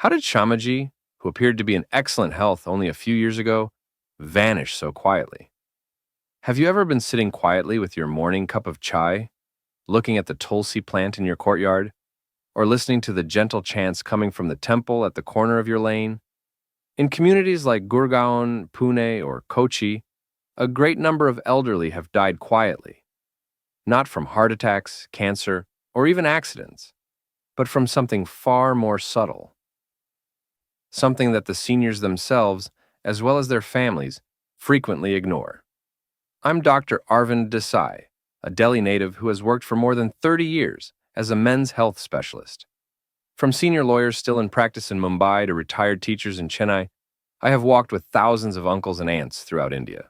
How did Shamaji, who appeared to be in excellent health only a few years ago, vanish so quietly? Have you ever been sitting quietly with your morning cup of chai, looking at the tulsi plant in your courtyard, or listening to the gentle chants coming from the temple at the corner of your lane? In communities like Gurgaon, Pune, or Kochi, a great number of elderly have died quietly, not from heart attacks, cancer, or even accidents, but from something far more subtle, something that the seniors themselves, as well as their families, frequently ignore. I'm Dr. Arvin Desai, a Delhi native who has worked for more than 30 years as a men's health specialist. From senior lawyers still in practice in Mumbai to retired teachers in Chennai, I have walked with thousands of uncles and aunts throughout India.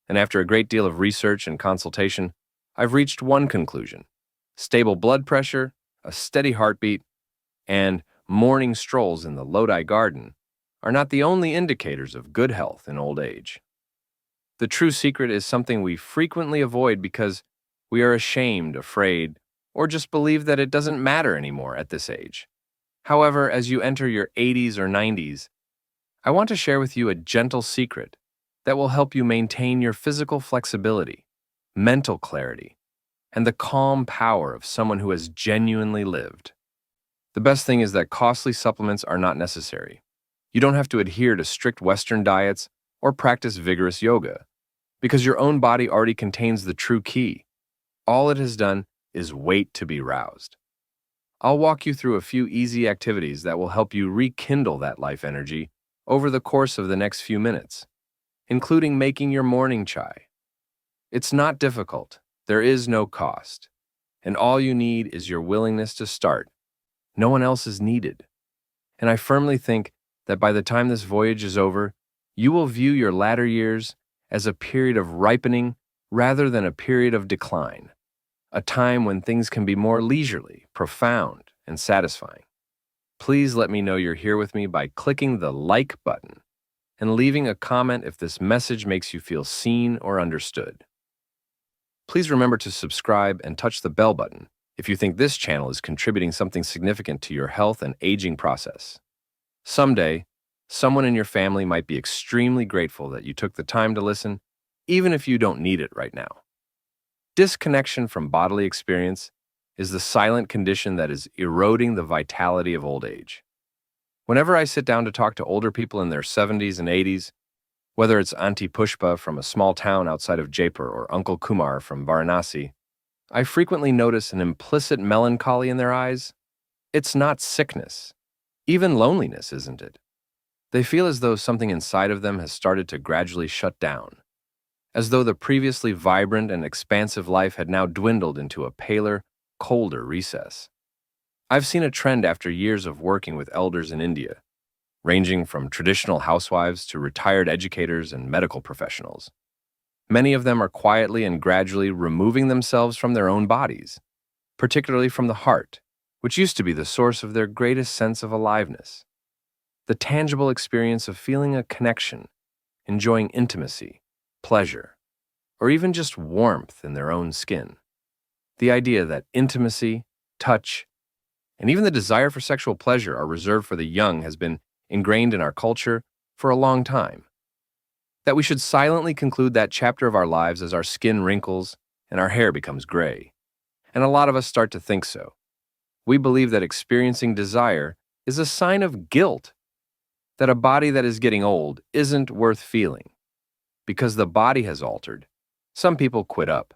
And after a great deal of research and consultation, I've reached one conclusion: stable blood pressure, a steady heartbeat, and morning strolls in the Lodi garden are not the only indicators of good health in old age. The true secret is something we frequently avoid because we are ashamed, afraid, or just believe that it doesn't matter anymore at this age. However, as you enter your 80s or 90s, I want to share with you a gentle secret that will help you maintain your physical flexibility, mental clarity, and the calm power of someone who has genuinely lived. The best thing is that costly supplements are not necessary. You don't have to adhere to strict Western diets or practice vigorous yoga, because your own body already contains the true key. All it has done is wait to be roused. I'll walk you through a few easy activities that will help you rekindle that life energy over the course of the next few minutes, including making your morning chai. It's not difficult, there is no cost, and all you need is your willingness to start. No one else is needed. And I firmly think that by the time this voyage is over, you will view your latter years as a period of ripening rather than a period of decline, a time when things can be more leisurely, profound, and satisfying. Please let me know you're here with me by clicking the like button and leaving a comment if this message makes you feel seen or understood. Please remember to subscribe and touch the bell button if you think this channel is contributing something significant to your health and aging process. Someday, someone in your family might be extremely grateful that you took the time to listen, even if you don't need it right now. Disconnection from bodily experience is the silent condition that is eroding the vitality of old age. Whenever I sit down to talk to older people in their 70s and 80s, whether it's Auntie Pushpa from a small town outside of Jaipur or Uncle Kumar from Varanasi, I frequently notice an implicit melancholy in their eyes. It's not sickness. Even loneliness, isn't it? They feel as though something inside of them has started to gradually shut down, as though the previously vibrant and expansive life had now dwindled into a paler, colder recess. I've seen a trend after years of working with elders in India, ranging from traditional housewives to retired educators and medical professionals. Many of them are quietly and gradually removing themselves from their own bodies, particularly from the heart, which used to be the source of their greatest sense of aliveness. The tangible experience of feeling a connection, enjoying intimacy, pleasure, or even just warmth in their own skin. The idea that intimacy, touch, and even the desire for sexual pleasure are reserved for the young has been ingrained in our culture for a long time. That we should silently conclude that chapter of our lives as our skin wrinkles and our hair becomes gray. And a lot of us start to think so. We believe that experiencing desire is a sign of guilt, that a body that is getting old isn't worth feeling. Because the body has altered, some people quit up.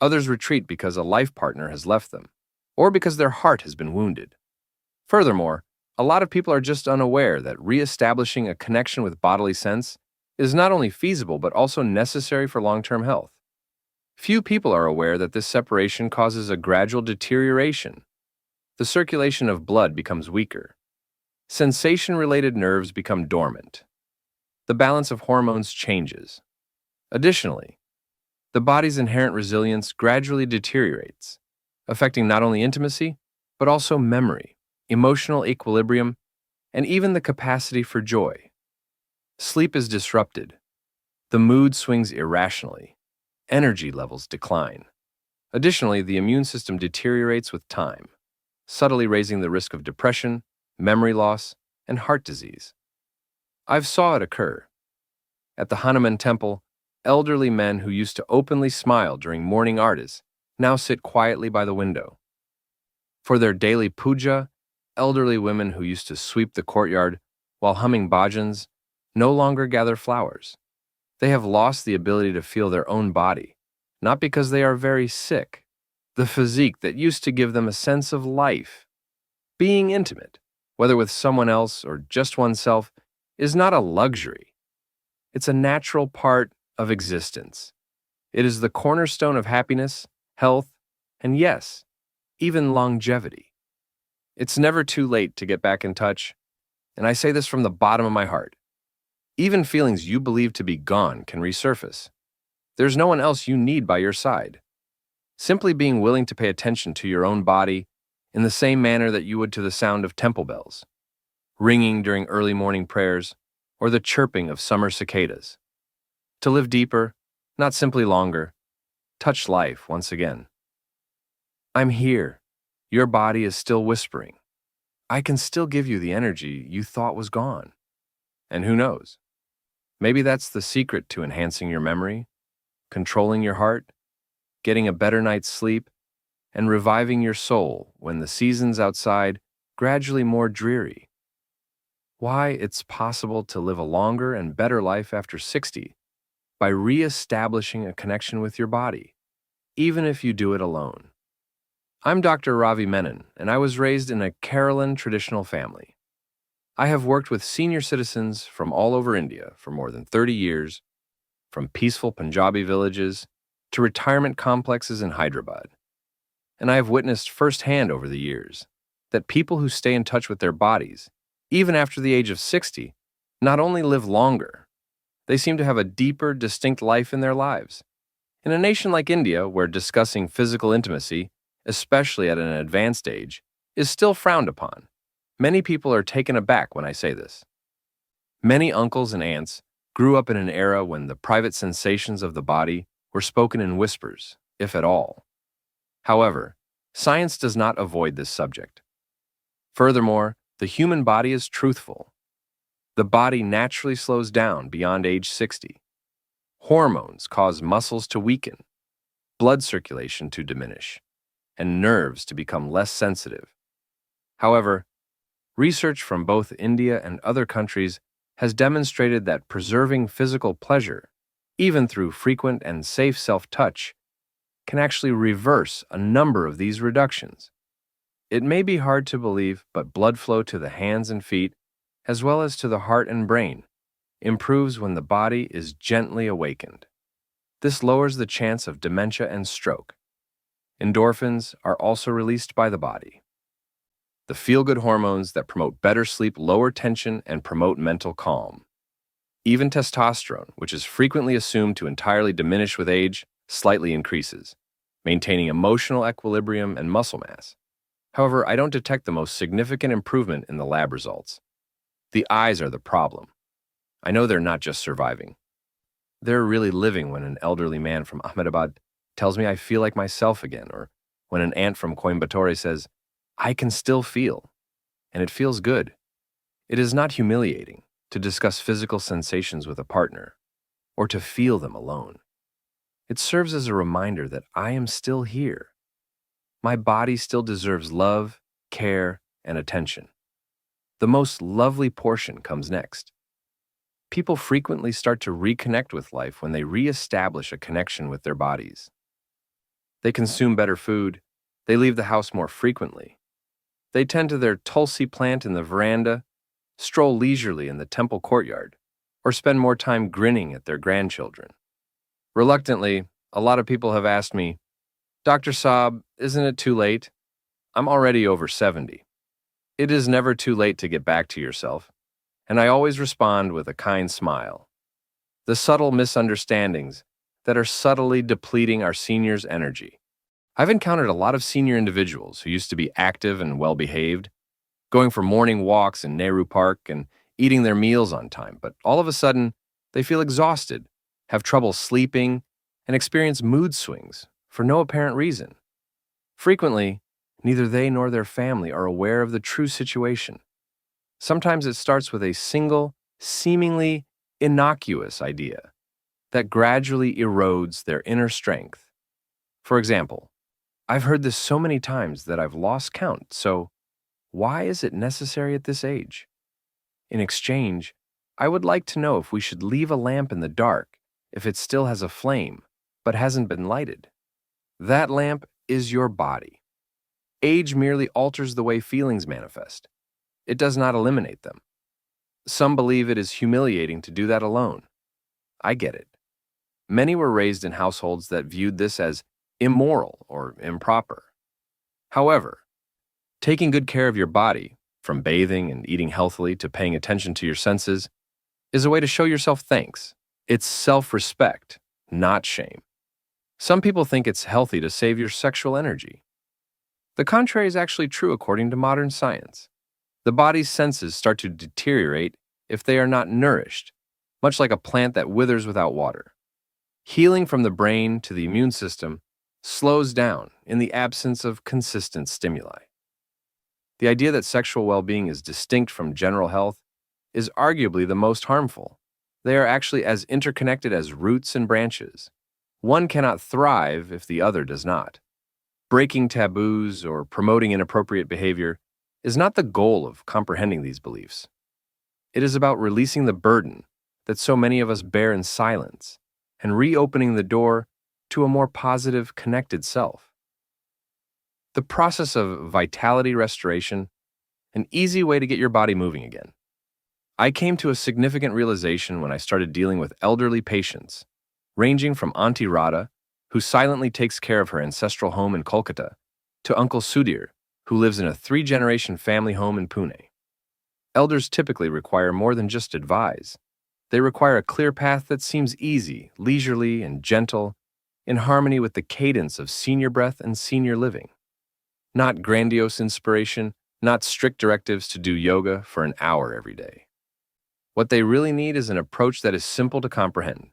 Others retreat because a life partner has left them, or because their heart has been wounded. Furthermore, a lot of people are just unaware that reestablishing a connection with bodily sense is not only feasible but also necessary for long-term health. Few people are aware that this separation causes a gradual deterioration. The circulation of blood becomes weaker. Sensation-related nerves become dormant. The balance of hormones changes. Additionally, the body's inherent resilience gradually deteriorates, affecting not only intimacy, but also memory, emotional equilibrium, and even the capacity for joy. Sleep is disrupted. The mood swings irrationally. Energy levels decline. Additionally, the immune system deteriorates with time, subtly raising the risk of depression, memory loss, and heart disease. I've saw it occur. At the Hanuman temple, elderly men who used to openly smile during morning artis now sit quietly by the window. For their daily puja, elderly women who used to sweep the courtyard while humming bhajans no longer gather flowers. They have lost the ability to feel their own body, not because they are very sick. The physique that used to give them a sense of life. Being intimate, whether with someone else or just oneself, is not a luxury. It's a natural part of existence. It is the cornerstone of happiness, health, and yes, even longevity. It's never too late to get back in touch, and I say this from the bottom of my heart. Even feelings you believe to be gone can resurface. There's no one else you need by your side. Simply being willing to pay attention to your own body in the same manner that you would to the sound of temple bells, ringing during early morning prayers, or the chirping of summer cicadas. To live deeper, not simply longer, touch life once again. I'm here. Your body is still whispering. I can still give you the energy you thought was gone. And who knows? Maybe that's the secret to enhancing your memory, controlling your heart, getting a better night's sleep, and reviving your soul when the seasons outside gradually more dreary. Why it's possible to live a longer and better life after 60 by re-establishing a connection with your body, even if you do it alone. I'm Dr. Ravi Menon, and I was raised in a Kerala traditional family. I have worked with senior citizens from all over India for more than 30 years, from peaceful Punjabi villages to retirement complexes in Hyderabad. And I have witnessed firsthand over the years that people who stay in touch with their bodies, even after the age of 60, not only live longer, they seem to have a deeper, distinct life in their lives. In a nation like India, where discussing physical intimacy, especially at an advanced age, is still frowned upon, many people are taken aback when I say this. Many uncles and aunts grew up in an era when the private sensations of the body were spoken in whispers, if at all. However, science does not avoid this subject. Furthermore, the human body is truthful. The body naturally slows down beyond age 60. Hormones cause muscles to weaken, blood circulation to diminish, and nerves to become less sensitive. However, research from both India and other countries has demonstrated that preserving physical pleasure, even through frequent and safe self-touch, can actually reverse a number of these reductions. It may be hard to believe, but blood flow to the hands and feet, as well as to the heart and brain, improves when the body is gently awakened. This lowers the chance of dementia and stroke. Endorphins are also released by the body. The feel-good hormones that promote better sleep lower tension and promote mental calm. Even testosterone, which is frequently assumed to entirely diminish with age, slightly increases, maintaining emotional equilibrium and muscle mass. However, I don't detect the most significant improvement in the lab results. The eyes are the problem. I know they're not just surviving. They're really living when an elderly man from Ahmedabad tells me I feel like myself again, or when an aunt from Coimbatore says, I can still feel, and it feels good. It is not humiliating to discuss physical sensations with a partner, or to feel them alone. It serves as a reminder that I am still here. My body still deserves love, care, and attention. The most lovely portion comes next. People frequently start to reconnect with life when they re-establish a connection with their bodies. They consume better food. They leave the house more frequently. They tend to their tulsi plant in the veranda, stroll leisurely in the temple courtyard, or spend more time grinning at their grandchildren. Reluctantly, a lot of people have asked me, Dr. Saab, isn't it too late? I'm already over 70. It is never too late to get back to yourself, and I always respond with a kind smile. The subtle misunderstandings that are subtly depleting our seniors' energy. I've encountered a lot of senior individuals who used to be active and well-behaved, going for morning walks in Nehru Park and eating their meals on time, but all of a sudden, they feel exhausted, have trouble sleeping, and experience mood swings for no apparent reason. Frequently, neither they nor their family are aware of the true situation, Sometimes it starts with a single, seemingly innocuous idea that gradually erodes their inner strength. For example, I've heard this so many times that I've lost count, so why is it necessary at this age? In exchange, I would like to know if we should leave a lamp in the dark if it still has a flame but hasn't been lighted. That lamp is your body. Age merely alters the way feelings manifest. It does not eliminate them. Some believe it is humiliating to do that alone. I get it. Many were raised in households that viewed this as immoral or improper. However, taking good care of your body, from bathing and eating healthily to paying attention to your senses, is a way to show yourself thanks. It's self-respect, not shame. Some people think it's healthy to save your sexual energy. The contrary is actually true according to modern science. The body's senses start to deteriorate if they are not nourished, much like a plant that withers without water. Healing from the brain to the immune system slows down in the absence of consistent stimuli. The idea that sexual well-being is distinct from general health is arguably the most harmful. They are actually as interconnected as roots and branches. One cannot thrive if the other does not. Breaking taboos or promoting inappropriate behavior is not the goal of comprehending these beliefs. It is about releasing the burden that so many of us bear in silence and reopening the door to a more positive, connected self. The process of vitality restoration, an easy way to get your body moving again. I came to a significant realization when I started dealing with elderly patients, ranging from Auntie Radha, who silently takes care of her ancestral home in Kolkata, to Uncle Sudhir, who lives in a 3-generation family home in Pune. Elders typically require more than just advise. They require a clear path that seems easy, leisurely, and gentle, in harmony with the cadence of senior breath and senior living. Not grandiose inspiration, not strict directives to do yoga for an hour every day. What they really need is an approach that is simple to comprehend,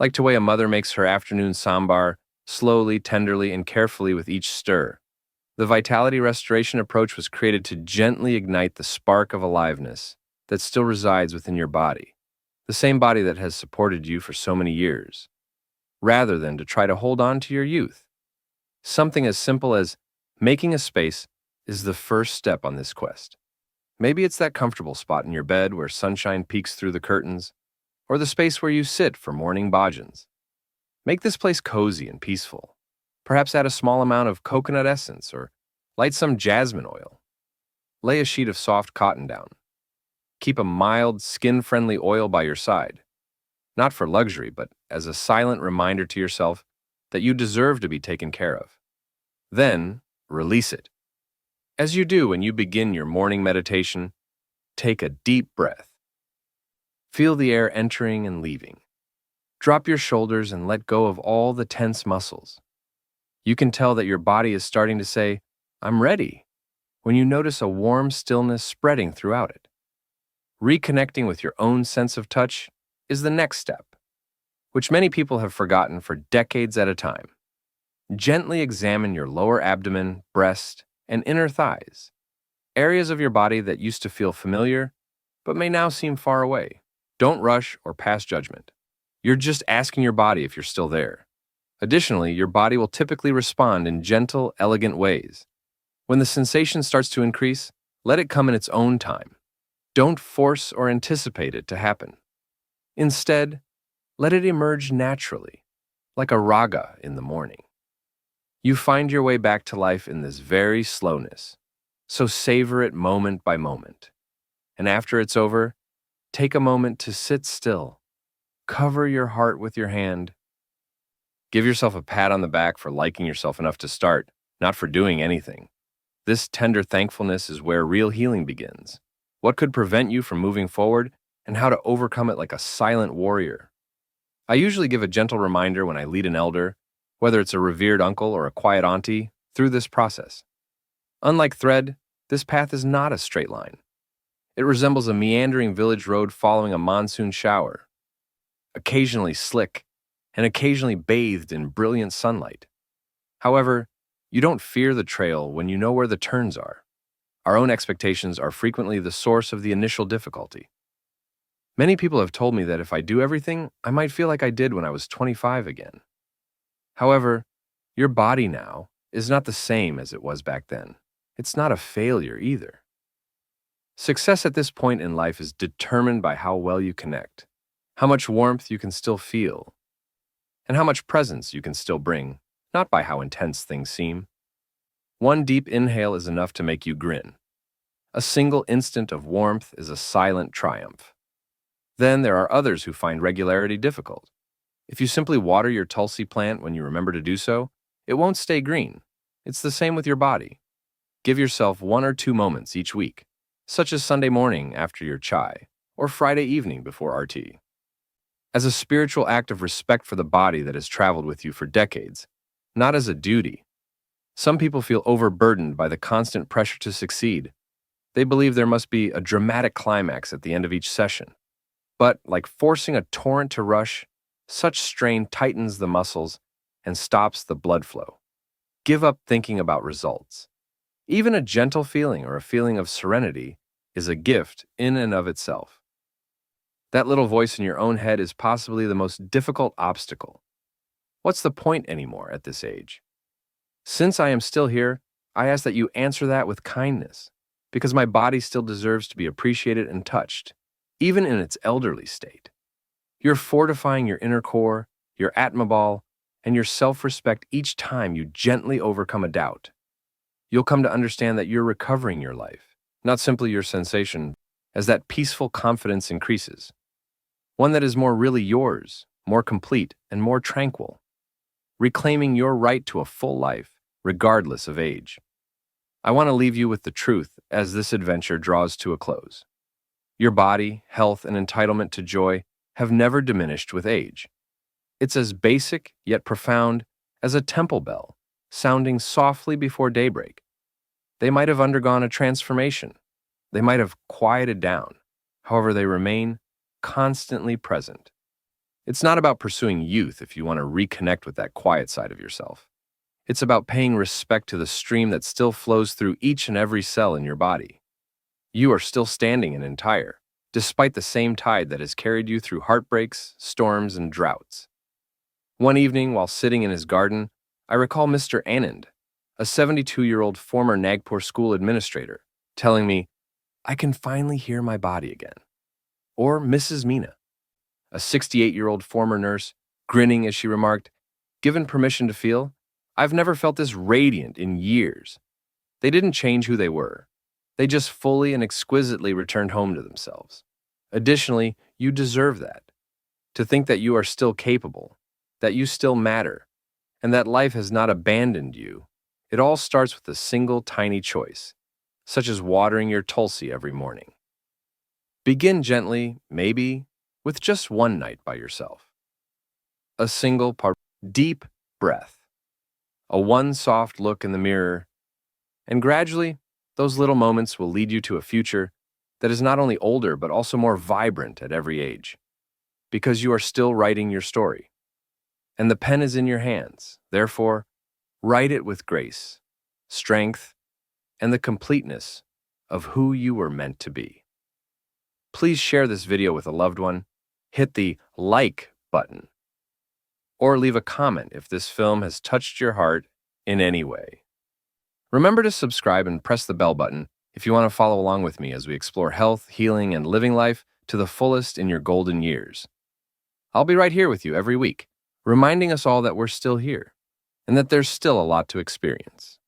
like the way a mother makes her afternoon sambar, slowly, tenderly, and carefully with each stir. The vitality restoration approach was created to gently ignite the spark of aliveness that still resides within your body, the same body that has supported you for so many years, rather than to try to hold on to your youth. Something as simple as making a space is the first step on this quest. Maybe it's that comfortable spot in your bed where sunshine peeks through the curtains, or the space where you sit for morning bhajans. Make this place cozy and peaceful. Perhaps add a small amount of coconut essence or light some jasmine oil. Lay a sheet of soft cotton down. Keep a mild, skin-friendly oil by your side, not for luxury, but as a silent reminder to yourself that you deserve to be taken care of. Then, release it. As you do when you begin your morning meditation, take a deep breath. Feel the air entering and leaving. Drop your shoulders and let go of all the tense muscles. You can tell that your body is starting to say, "I'm ready," when you notice a warm stillness spreading throughout it. Reconnecting with your own sense of touch is the next step, which many people have forgotten for decades at a time. Gently examine your lower abdomen, breast, and inner thighs, areas of your body that used to feel familiar, but may now seem far away. Don't rush or pass judgment. You're just asking your body if you're still there. Additionally, your body will typically respond in gentle, elegant ways. When the sensation starts to increase, let it come in its own time. Don't force or anticipate it to happen. Instead, let it emerge naturally, like a raga in the morning. You find your way back to life in this very slowness, so savor it moment by moment. And after it's over, take a moment to sit still. Cover your heart with your hand. Give yourself a pat on the back for liking yourself enough to start, not for doing anything. This tender thankfulness is where real healing begins. What could prevent you from moving forward, and how to overcome it like a silent warrior. I usually give a gentle reminder when I lead an elder, whether it's a revered uncle or a quiet auntie, through this process. Unlike thread, this path is not a straight line. It resembles a meandering village road following a monsoon shower, occasionally slick and occasionally bathed in brilliant sunlight. However, you don't fear the trail when you know where the turns are. Our own expectations are frequently the source of the initial difficulty. Many people have told me that if I do everything, I might feel like I did when I was 25 again. However, your body now is not the same as it was back then. It's not a failure either. Success at this point in life is determined by how well you connect, how much warmth you can still feel, and how much presence you can still bring, not by how intense things seem. One deep inhale is enough to make you grin. A single instant of warmth is a silent triumph. Then there are others who find regularity difficult. If you simply water your Tulsi plant when you remember to do so, it won't stay green. It's the same with your body. Give yourself 1 or 2 moments each week, such as Sunday morning after your chai, or Friday evening before our tea. As a spiritual act of respect for the body that has traveled with you for decades, not as a duty. Some people feel overburdened by the constant pressure to succeed. They believe there must be a dramatic climax at the end of each session. But, like forcing a torrent to rush, such strain tightens the muscles and stops the blood flow. Give up thinking about results. Even a gentle feeling or a feeling of serenity is a gift in and of itself. That little voice in your own head is possibly the most difficult obstacle. What's the point anymore at this age? Since I am still here, I ask that you answer that with kindness, because my body still deserves to be appreciated and touched, even in its elderly state. You're fortifying your inner core, your atmabol, and your self-respect each time you gently overcome a doubt. You'll come to understand that you're recovering your life, not simply your sensation, as that peaceful confidence increases. One that is more really yours, more complete, and more tranquil. Reclaiming your right to a full life, regardless of age. I want to leave you with the truth as this adventure draws to a close. Your body, health, and entitlement to joy have never diminished with age. It's as basic yet profound as a temple bell, sounding softly before daybreak. They might have undergone a transformation. They might have quieted down. However, they remain constantly present. It's not about pursuing youth if you want to reconnect with that quiet side of yourself. It's about paying respect to the stream that still flows through each and every cell in your body. You are still standing and entire, despite the same tide that has carried you through heartbreaks, storms, and droughts. One evening, while sitting in his garden, I recall Mr. Anand, a 72-year-old former Nagpur school administrator, telling me, "I can finally hear my body again." Or Mrs. Meena, a 68-year-old former nurse, grinning as she remarked, "Given permission to feel, I've never felt this radiant in years." They didn't change who they were. They just fully and exquisitely returned home to themselves. Additionally, you deserve that. To think that you are still capable, that you still matter, and that life has not abandoned you. It all starts with a single tiny choice, such as watering your Tulsi every morning. Begin gently, maybe, with just one night by yourself. A single deep breath, a one soft look in the mirror, and gradually, those little moments will lead you to a future that is not only older but also more vibrant at every age, because you are still writing your story. And the pen is in your hands. Therefore, write it with grace, strength, and the completeness of who you were meant to be. Please share this video with a loved one, hit the like button, or leave a comment if this film has touched your heart in any way. Remember to subscribe and press the bell button if you want to follow along with me as we explore health, healing, and living life to the fullest in your golden years. I'll be right here with you every week, reminding us all that we're still here and that there's still a lot to experience.